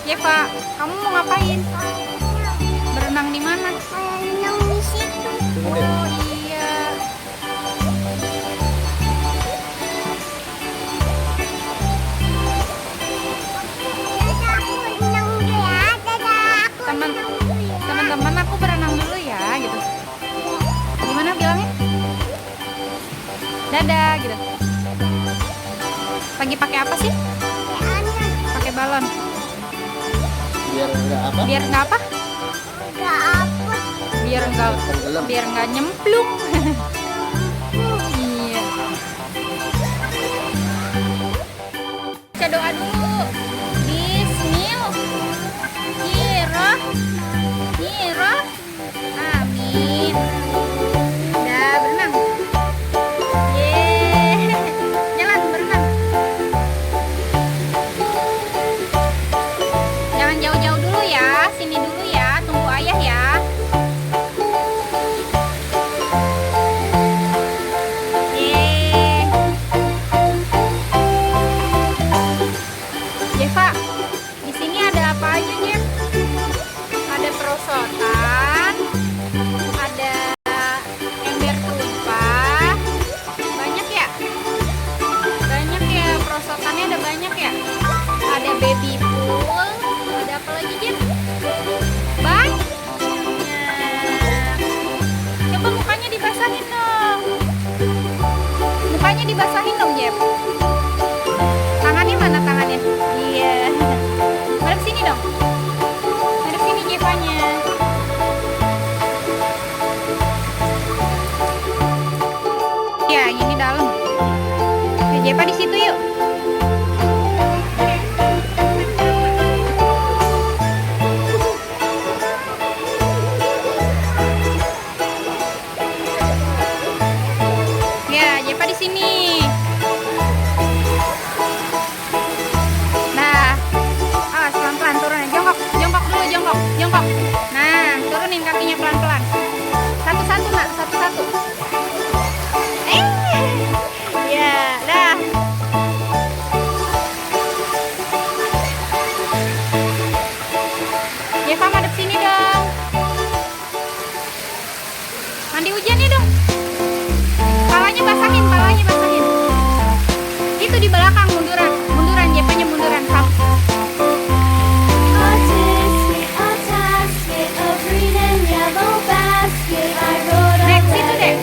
Yeva, kamu mau ngapain? Berenang di mana? Berenang di situ. Oh iya. Dadah, aku berenang dulu ya. Dadah, aku Teman- berenang dulu ya. Teman-teman, aku berenang dulu ya, gitu. Gimana bilangnya? Dadah, gitu. Lagi pakai apa sih? Anak Pakai balon. Biar enggak apa? Biar nggak apa? gak apa. Tenggelam. Biar nggak nyemplung. Iya. Baca doa dulu. Bismillahirrahmanirrahim. Amin. Udah berenang. Yeay. Jalan berenang. Jangan jauh-jauh dulu ya. Sini dulu ya. Tunggu ayah ya. Yeay. Jeva, di sini ada apa aja, Jeff? Ada perosotan, ada ember tumpah, banyak ya? Banyak ya, perosotannya ada banyak ya? Ada baby pool, ada apa lagi, Jeff? Banyak. Coba mukanya dibasahin dong. Mukanya dibasahin dong, Jeff. Tangannya mana tangannya? Iya. Madep sini dong. Madep sini Jevanya. Ya, ini dalam. Ya, Jeva di situ yuk. Ya, Jeva di sini. Nah, awas pelan-pelan turunin. Jongkok, jongkok dulu, jongkok, jongkok. Nah, turunin kakinya pelan-pelan. Satu-satu nak, satu-satu. Ya, dah. Jeva madep sini dong. Mandi hujan ya dong. Palanya basahin, palanya basahin. Itu di belakang munduran, munduran Jevanya munduran. Next itu deh.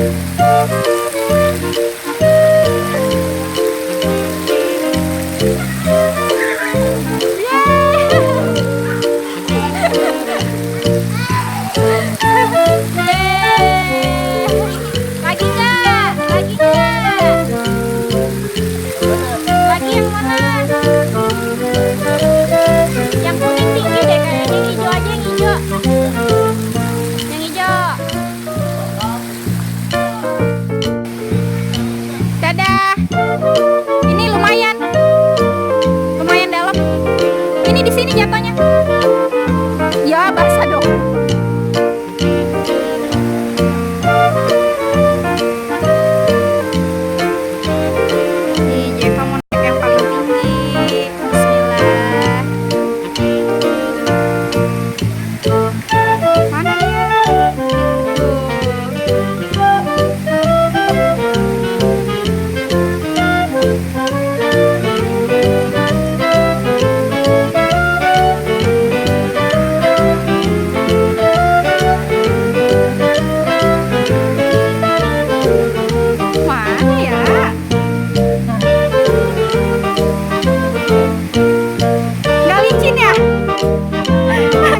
Lagi nggak? Lagi nggak? Lagi yang mana? Yang kuning tinggi deh kayaknya. Yang hijau aja, yang hijau. Yang hijau. Dadah. Ini lumayan. Lumayan dalam. Ini di sini jatuhnya. Ya, basah dong. Nih, Jeva mau naik yang paling tinggi. Bismillah. Mana dia? Mana ya? Gak licin ya?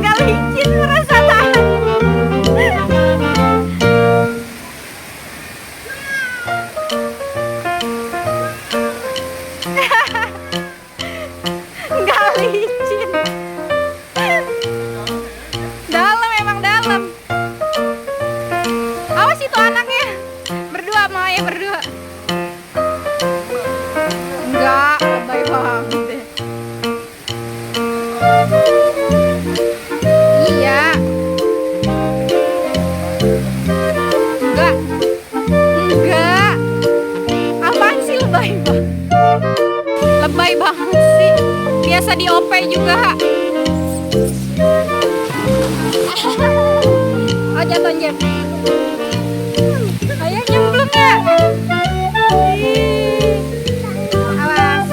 Gak licin, merasa tahan. Gak licin. Dalam, emang dalam. Awas itu anaknya. Berdua sama ayah berdua. Enggak, lebay banget deh. Iya. Enggak. Enggak. Apaan sih lebay banget? Lebay banget sih. Biasa di OP juga. Oh, jatuh Jep. Ayo nyemplung ya. Ih. Awas.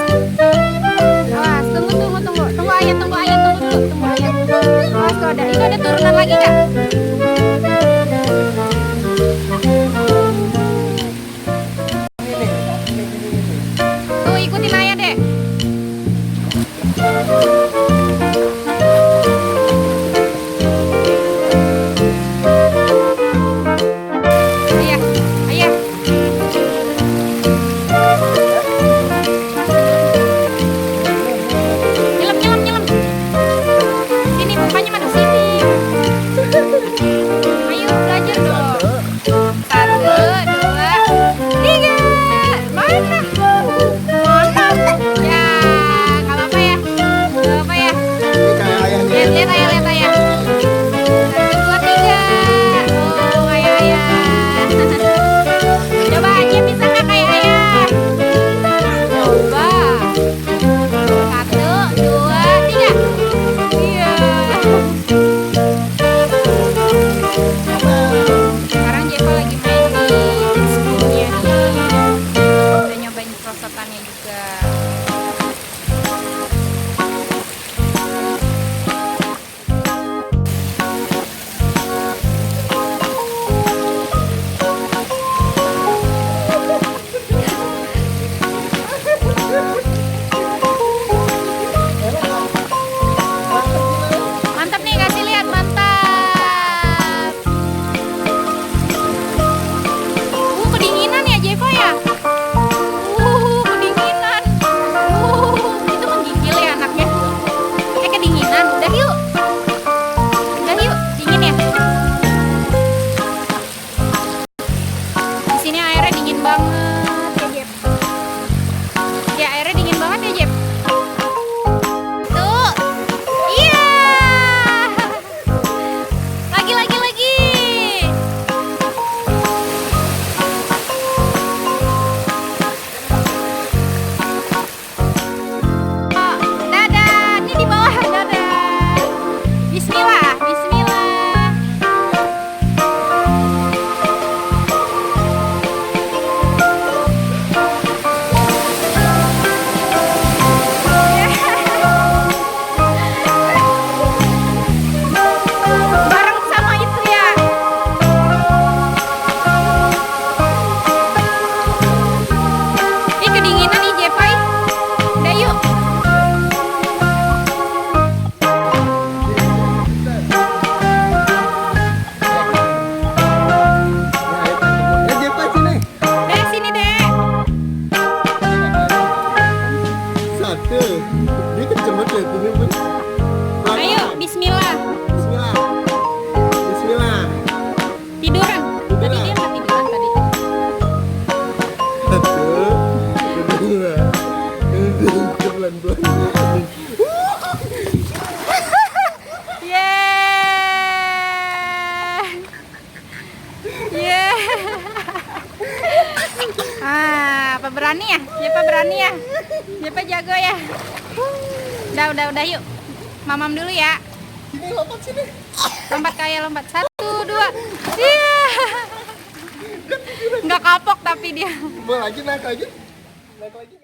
Awas, tunggu ayah, tunggu ayah, tunggu ayah. Awas tuh ada. Itu ada turunan lagi nggak? Tuh ikutin ayah deh. berani ya? Jepa berani ya? Jepa jago ya? Udah yuk. Mamam dulu ya. Sini lompat sini. Lompat kayak lompat. 1, 2. Iya. Nggak kapok tapi dia. Mau lagi naik lagi. Naik lagi.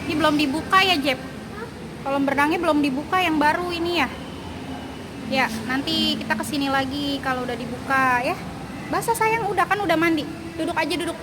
Ini belum dibuka ya, Jep? Kolam berenangnya belum dibuka yang baru ini ya? Ya, nanti kita kesini lagi kalau udah dibuka ya. Basah sayang, udah kan udah mandi. Duduk aja duduk.